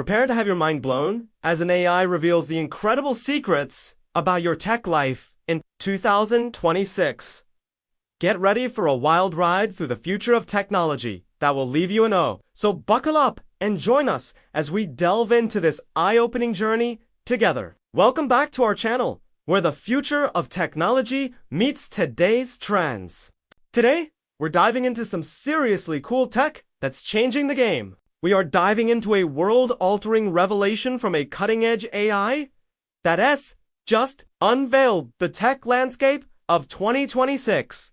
Prepare to have your mind blown as an AI reveals the incredible secrets about your tech life in 2026. Get ready for a wild ride through the future of technology that will leave you in awe. So buckle up and join us as we delve into this eye-opening journey together. Welcome back to our channel, where the future of technology meets today's trends. Today, we're diving into some seriously cool tech that's changing the game. We are diving into a world-altering revelation from a cutting-edge AI that has just unveiled the tech landscape of 2026.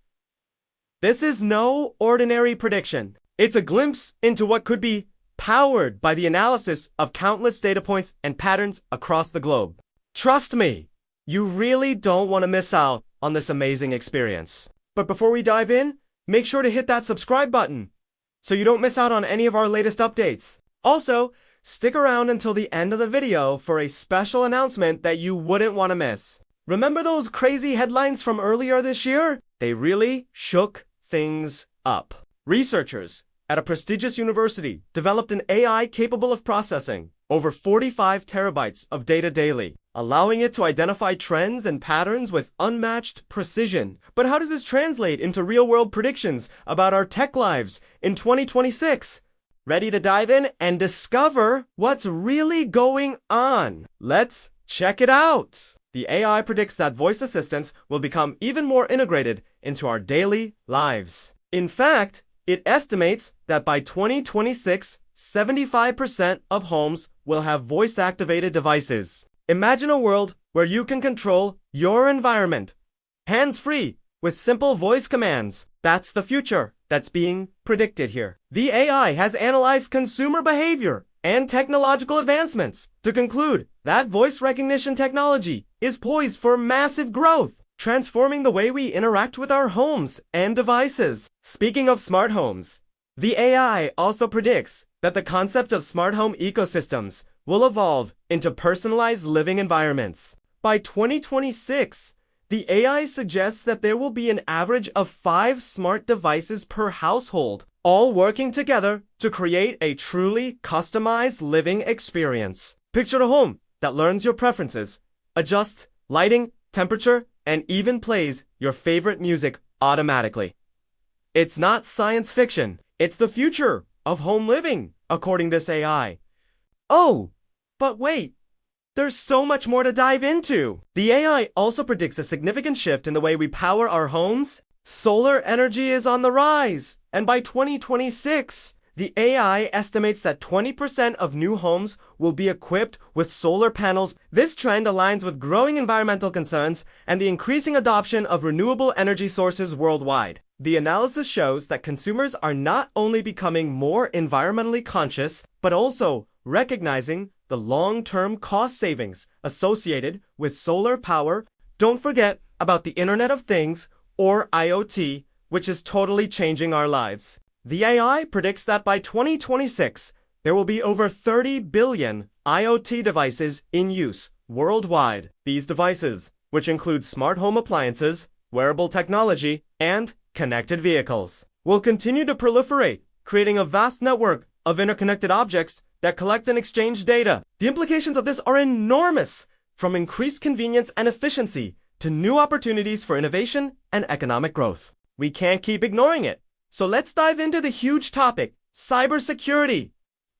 This is no ordinary prediction. It's a glimpse into what could be powered by the analysis of countless data points and patterns across the globe. Trust me, you really don't want to miss out on this amazing experience. But before we dive in, make sure to hit that subscribe button so you don't miss out on any of our latest updates. Also, stick around until the end of the video for a special announcement that you wouldn't want to miss. Remember those crazy headlines from earlier this year? They really shook things up. Researchers at a prestigious university developed an AI capable of processing over 45 terabytes of data daily, allowing it to identify trends and patterns with unmatched precision. But how does this translate into real-world predictions about our tech lives in 2026? Ready to dive in and discover what's really going on? Let's check it out! The AI predicts that voice assistants will become even more integrated into our daily lives. In fact, it estimates that by 2026, 75% of homes will have voice-activated devices. Imagine a world where you can control your environment, hands-free, with simple voice commands. That's the future that's being predicted here. The AI has analyzed consumer behavior and technological advancements to conclude that voice recognition technology is poised for massive growth, transforming the way we interact with our homes and devices. Speaking of smart homes, the AI also predicts that the concept of smart home ecosystems will evolve into personalized living environments. By 2026, the AI suggests that there will be an average of 5 smart devices per household, all working together to create a truly customized living experience. Picture a home that learns your preferences, adjusts lighting, temperature, and even plays your favorite music automatically. It's not science fiction. It's the future of home living, according to this AI. Oh, but wait, there's so much more to dive into. The AI also predicts a significant shift in the way we power our homes. Solar energy is on the rise, and by 2026, the AI estimates that 20% of new homes will be equipped with solar panels. This trend aligns with growing environmental concerns and the increasing adoption of renewable energy sources worldwide. The analysis shows that consumers are not only becoming more environmentally conscious, but also recognizing the long-term cost savings associated with solar power. Don't forget about the Internet of Things, or IoT, which is totally changing our lives. The AI predicts that by 2026, there will be over 30 billion IoT devices in use worldwide. These devices, which include smart home appliances, wearable technology, and connected vehicles, will continue to proliferate, creating a vast network of interconnected objects that collect and exchange data. The implications of this are enormous, from increased convenience and efficiency to new opportunities for innovation and economic growth. We can't keep ignoring it. So let's dive into the huge topic, cybersecurity.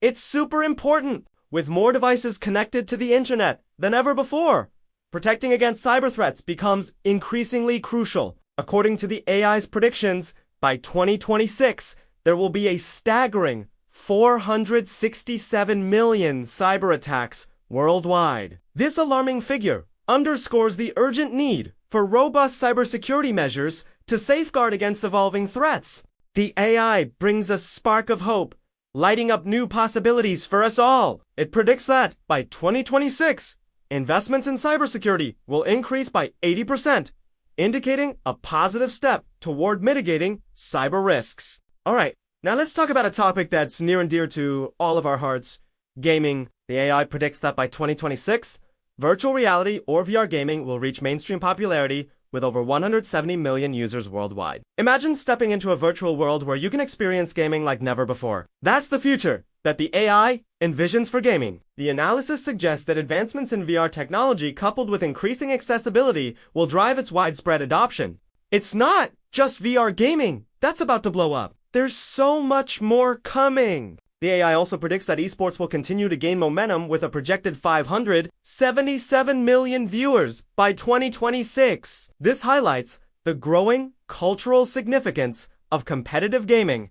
It's super important. With more devices connected to the internet than ever before, protecting against cyber threats becomes increasingly crucial. According to the AI's predictions, by 2026, there will be a staggering 467 million cyber attacks worldwide. This alarming figure underscores the urgent need for robust cybersecurity measures to safeguard against evolving threats. The AI brings a spark of hope, lighting up new possibilities for us all. It predicts that by 2026, investments in cybersecurity will increase by 80%, indicating a positive step toward mitigating cyber risks. All right, now let's talk about a topic that's near and dear to all of our hearts, gaming. The AI predicts that by 2026, virtual reality or VR gaming will reach mainstream popularity with over 170 million users worldwide. Imagine stepping into a virtual world where you can experience gaming like never before. That's the future, that the AI envisions for gaming. The analysis suggests that advancements in VR technology coupled with increasing accessibility will drive its widespread adoption. It's not just VR gaming that's about to blow up. There's so much more coming. The AI also predicts that esports will continue to gain momentum with a projected 577 million viewers by 2026. This highlights the growing cultural significance of competitive gaming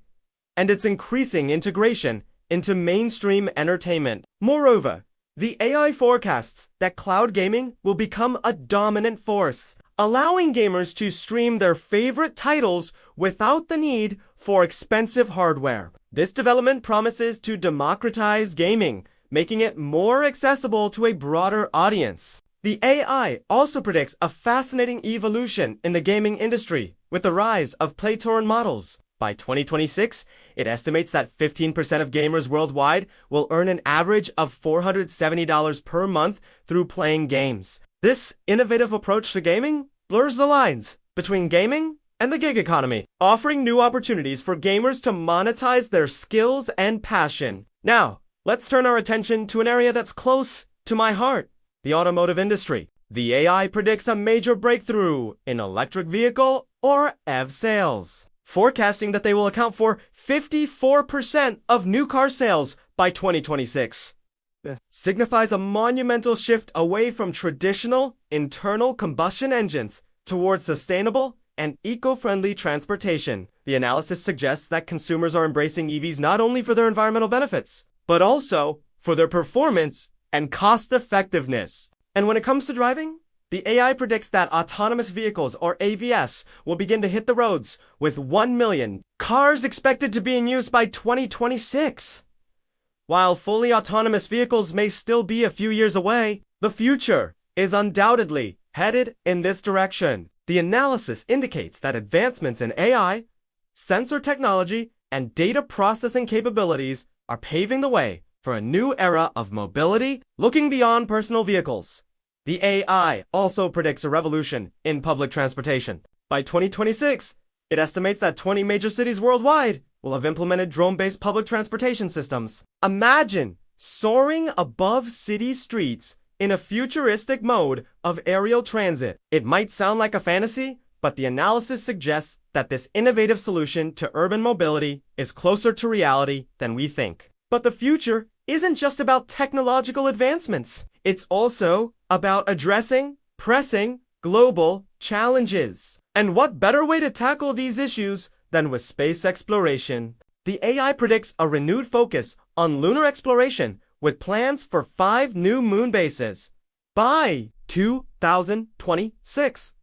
and its increasing integration into mainstream entertainment. Moreover, the AI forecasts that cloud gaming will become a dominant force, allowing gamers to stream their favorite titles without the need for expensive hardware. This development promises to democratize gaming, making it more accessible to a broader audience. The AI also predicts a fascinating evolution in the gaming industry with the rise of play-to-earn models. By 2026, it estimates that 15% of gamers worldwide will earn an average of $470 per month through playing games. This innovative approach to gaming blurs the lines between gaming and the gig economy, offering new opportunities for gamers to monetize their skills and passion. Now, let's turn our attention to an area that's close to my heart, the automotive industry. The AI predicts a major breakthrough in electric vehicle or EV sales, forecasting that they will account for 54% of new car sales by 2026. This signifies a monumental shift away from traditional internal combustion engines towards sustainable and eco-friendly transportation. The analysis suggests that consumers are embracing EVs not only for their environmental benefits, but also for their performance and cost-effectiveness. And when it comes to driving, the AI predicts that autonomous vehicles, or AVS, will begin to hit the roads, with 1 million cars expected to be in use by 2026. While fully autonomous vehicles may still be a few years away, the future is undoubtedly headed in this direction. The analysis indicates that advancements in AI, sensor technology, and data processing capabilities are paving the way for a new era of mobility looking beyond personal vehicles. The AI also predicts a revolution in public transportation. By 2026, it estimates that 20 major cities worldwide will have implemented drone-based public transportation systems. Imagine soaring above city streets in a futuristic mode of aerial transit. It might sound like a fantasy, but the analysis suggests that this innovative solution to urban mobility is closer to reality than we think. But the future isn't just about technological advancements. It's also about addressing pressing global challenges. And what better way to tackle these issues than with space exploration? The AI predicts a renewed focus on lunar exploration with plans for 5 new moon bases by 2026.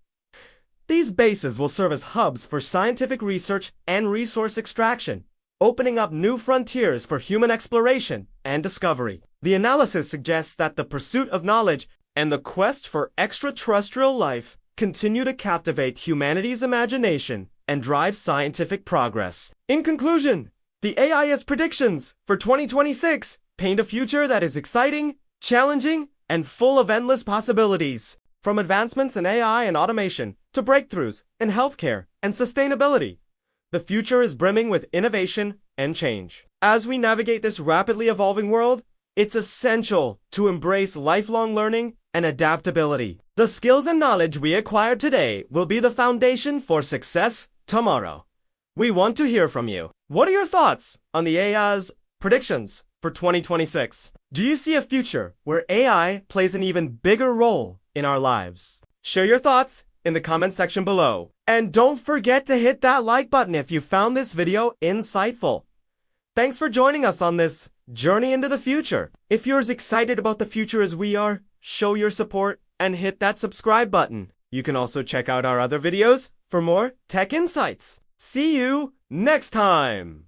These bases will serve as hubs for scientific research and resource extraction, opening up new frontiers for human exploration and discovery. The analysis suggests that the pursuit of knowledge and the quest for extraterrestrial life continue to captivate humanity's imagination and drive scientific progress. In conclusion, the AI's predictions for 2026 paint a future that is exciting, challenging, and full of endless possibilities. From advancements in AI and automation to breakthroughs in healthcare and sustainability, the future is brimming with innovation and change. As we navigate this rapidly evolving world, it's essential to embrace lifelong learning and adaptability. The skills and knowledge we acquire today will be the foundation for success tomorrow. We want to hear from you. What are your thoughts on the AI's predictions for 2026? Do you see a future where AI plays an even bigger role in our lives? Share your thoughts in the comment section below. And don't forget to hit that like button if you found this video insightful. Thanks for joining us on this journey into the future. If you're as excited about the future as we are, show your support and hit that subscribe button. You can also check out our other videos for more tech insights. See you next time!